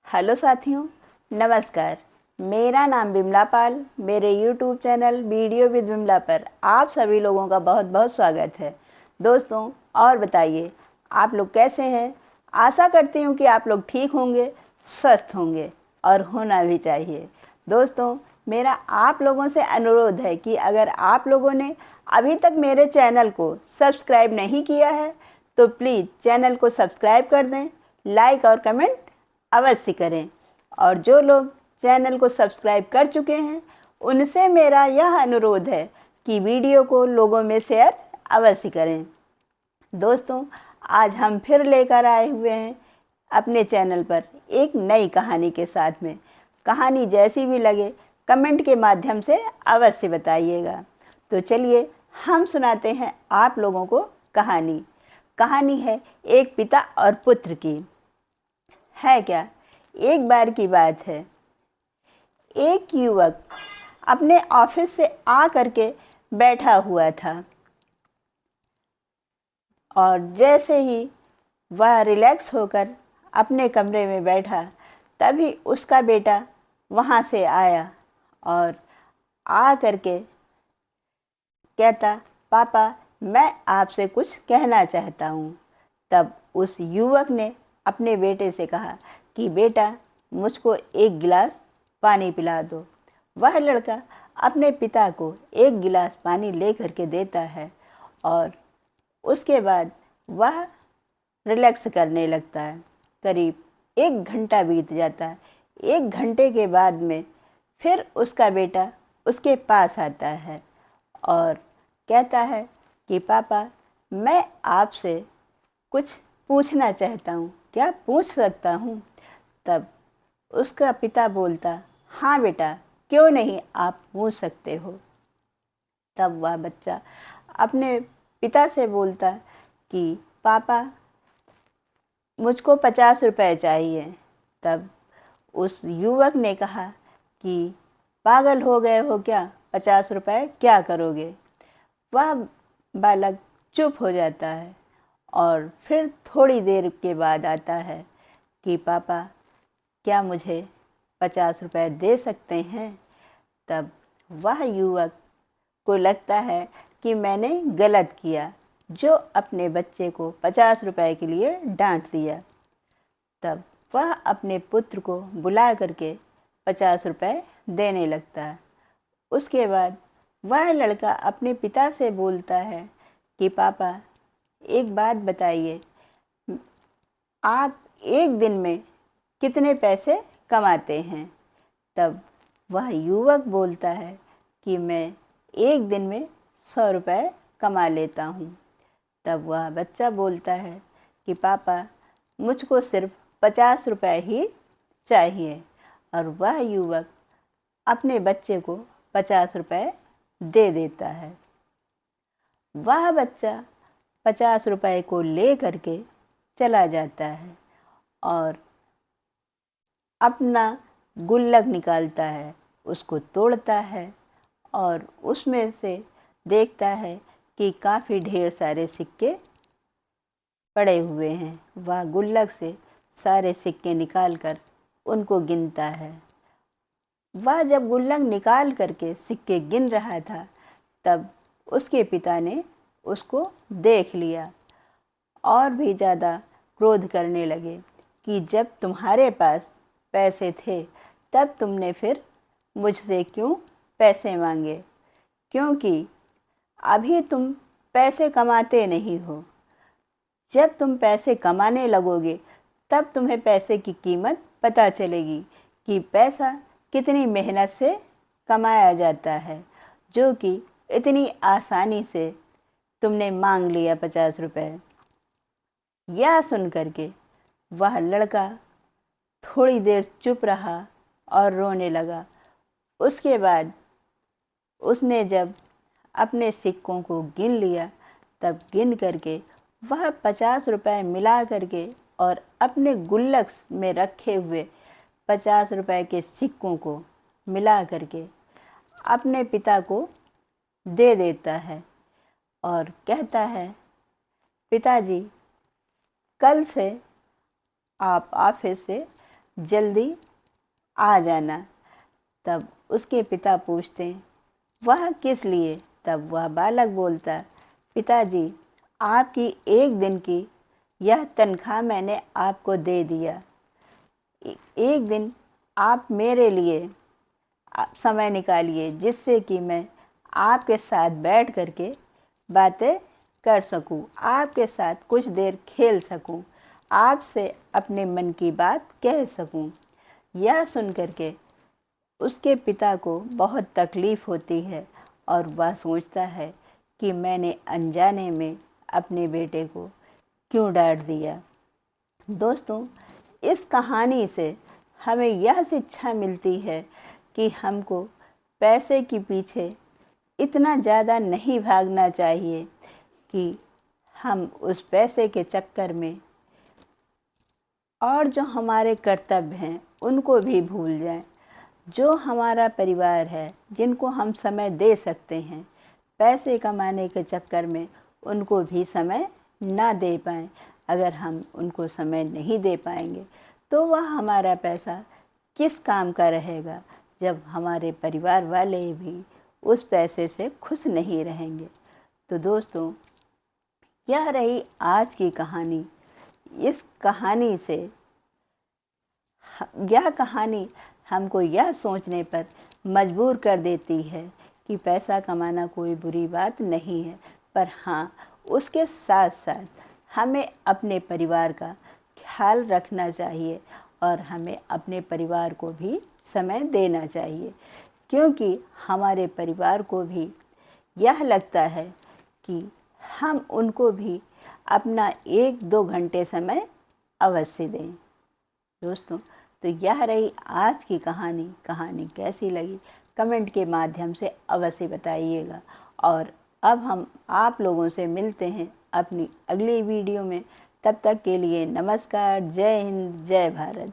Hello साथियों, नमस्कार। मेरा नाम बिमला पाल। मेरे YouTube channel video with Bimla पर आप सभी लोगों का बहुत बहुत स्वागत है। दोस्तों, और बताइए आप लोग कैसे हैं। आशा करती हूँ कि आप लोग ठीक होंगे, स्वस्थ होंगे और होना भी चाहिए। दोस्तों, मेरा आप लोगों से अनुरोध है कि अगर आप लोगों ने अभी तक मेरे चैनल को सब्सक्राइब नहीं किया है तो प्लीज़ चैनल को सब्सक्राइब कर दें, लाइक और कमेंट अवश्य करें। और जो लोग चैनल को सब्सक्राइब कर चुके हैं उनसे मेरा यह अनुरोध है कि वीडियो को लोगों में शेयर अवश्य करें। दोस्तों, आज हम फिर लेकर आए हुए हैं अपने चैनल पर एक नई कहानी के साथ में। कहानी जैसी भी लगे कमेंट के माध्यम से अवश्य बताइएगा। तो चलिए हम सुनाते हैं आप लोगों को कहानी। कहानी है एक पिता और पुत्र की। है क्या, एक बार की बात है, एक युवक अपने ऑफिस से आ करके बैठा हुआ था और जैसे ही वह रिलैक्स होकर अपने कमरे में बैठा तभी उसका बेटा वहाँ से आया और आ करके कहता, पापा मैं आपसे कुछ कहना चाहता हूँ। तब उस युवक ने अपने बेटे से कहा कि बेटा मुझको एक गिलास पानी पिला दो। वह लड़का अपने पिता को एक गिलास पानी ले करके देता है और उसके बाद वह रिलैक्स करने लगता है। करीब 1 घंटा बीत जाता है। 1 घंटे के बाद में फिर उसका बेटा उसके पास आता है और कहता है कि पापा मैं आपसे कुछ पूछना चाहता हूँ, क्या पूछ सकता हूँ। तब उसका पिता बोलता, हाँ बेटा क्यों नहीं, आप पूछ सकते हो। तब वह बच्चा अपने पिता से बोलता कि पापा मुझको 50 रुपए चाहिए। तब उस युवक ने कहा कि पागल हो गए हो क्या, 50 रुपए क्या करोगे। वह बालक चुप हो जाता है और फिर थोड़ी देर के बाद आता है कि पापा क्या मुझे 50 रुपए दे सकते हैं। तब वह युवक को लगता है कि मैंने गलत किया जो अपने बच्चे को 50 रुपए के लिए डांट दिया। तब वह अपने पुत्र को बुला करके 50 रुपए देने लगता है। उसके बाद वह लड़का अपने पिता से बोलता है कि पापा एक बात बताइए, आप एक दिन में कितने पैसे कमाते हैं। तब वह युवक बोलता है कि मैं एक दिन में 100 रुपए कमा लेता हूँ। तब वह बच्चा बोलता है कि पापा मुझको सिर्फ 50 रुपए ही चाहिए। और वह युवक अपने बच्चे को 50 रुपए दे देता है। वह बच्चा 50 रुपए को ले करके चला जाता है और अपना गुल्लक निकालता है, उसको तोड़ता है और उसमें से देखता है कि काफ़ी ढेर सारे सिक्के पड़े हुए हैं। वह गुल्लक से सारे सिक्के निकाल कर उनको गिनता है। वह जब गुल्लक निकाल करके सिक्के गिन रहा था तब उसके पिता ने उसको देख लिया और भी ज़्यादा क्रोध करने लगे कि जब तुम्हारे पास पैसे थे तब तुमने फिर मुझसे क्यों पैसे मांगे, क्योंकि अभी तुम पैसे कमाते नहीं हो। जब तुम पैसे कमाने लगोगे तब तुम्हें पैसे की कीमत पता चलेगी कि पैसा कितनी मेहनत से कमाया जाता है, जो कि इतनी आसानी से तुमने मांग लिया 50 रुपए। यह सुन करके वह लड़का थोड़ी देर चुप रहा और रोने लगा। उसके बाद उसने जब अपने सिक्कों को गिन लिया तब गिन करके वह 50 रुपए मिला करके और अपने गुल्लक में रखे हुए 50 रुपए के सिक्कों को मिला करके अपने पिता को दे देता है और कहता है, पिताजी कल से आप ऑफिस से जल्दी आ जाना। तब उसके पिता पूछते, वह किस लिए? तब वह बालक बोलता, पिताजी, आपकी एक दिन की यह तनख्वाह मैंने आपको दे दिया। एक दिन आप मेरे लिए समय निकालिए, जिससे कि मैं आपके साथ बैठ कर के बातें कर सकूं, आपके साथ कुछ देर खेल सकूं, आपसे अपने मन की बात कह सकूं। यह सुन कर के उसके पिता को बहुत तकलीफ़ होती है और वह सोचता है कि मैंने अनजाने में अपने बेटे को क्यों डांट दिया। दोस्तों, इस कहानी से हमें यह शिक्षा मिलती है कि हमको पैसे के पीछे इतना ज़्यादा नहीं भागना चाहिए कि हम उस पैसे के चक्कर में और जो हमारे कर्तव्य हैं उनको भी भूल जाएं। जो हमारा परिवार है, जिनको हम समय दे सकते हैं, पैसे कमाने के चक्कर में उनको भी समय ना दे पाएँ। अगर हम उनको समय नहीं दे पाएंगे तो वह हमारा पैसा किस काम का रहेगा, जब हमारे परिवार वाले भी उस पैसे से खुश नहीं रहेंगे। तो दोस्तों, यह रही आज की कहानी। इस कहानी से यह कहानी हमको यह सोचने पर मजबूर कर देती है कि पैसा कमाना कोई बुरी बात नहीं है, पर हाँ, उसके साथ साथ हमें अपने परिवार का ख्याल रखना चाहिए और हमें अपने परिवार को भी समय देना चाहिए, क्योंकि हमारे परिवार को भी यह लगता है कि हम उनको भी अपना 1-2 घंटे समय अवश्य दें। दोस्तों, तो यह रही आज की कहानी। कहानी कैसी लगी कमेंट के माध्यम से अवश्य बताइएगा। और अब हम आप लोगों से मिलते हैं अपनी अगली वीडियो में। तब तक के लिए नमस्कार, जय हिंद, जय भारत।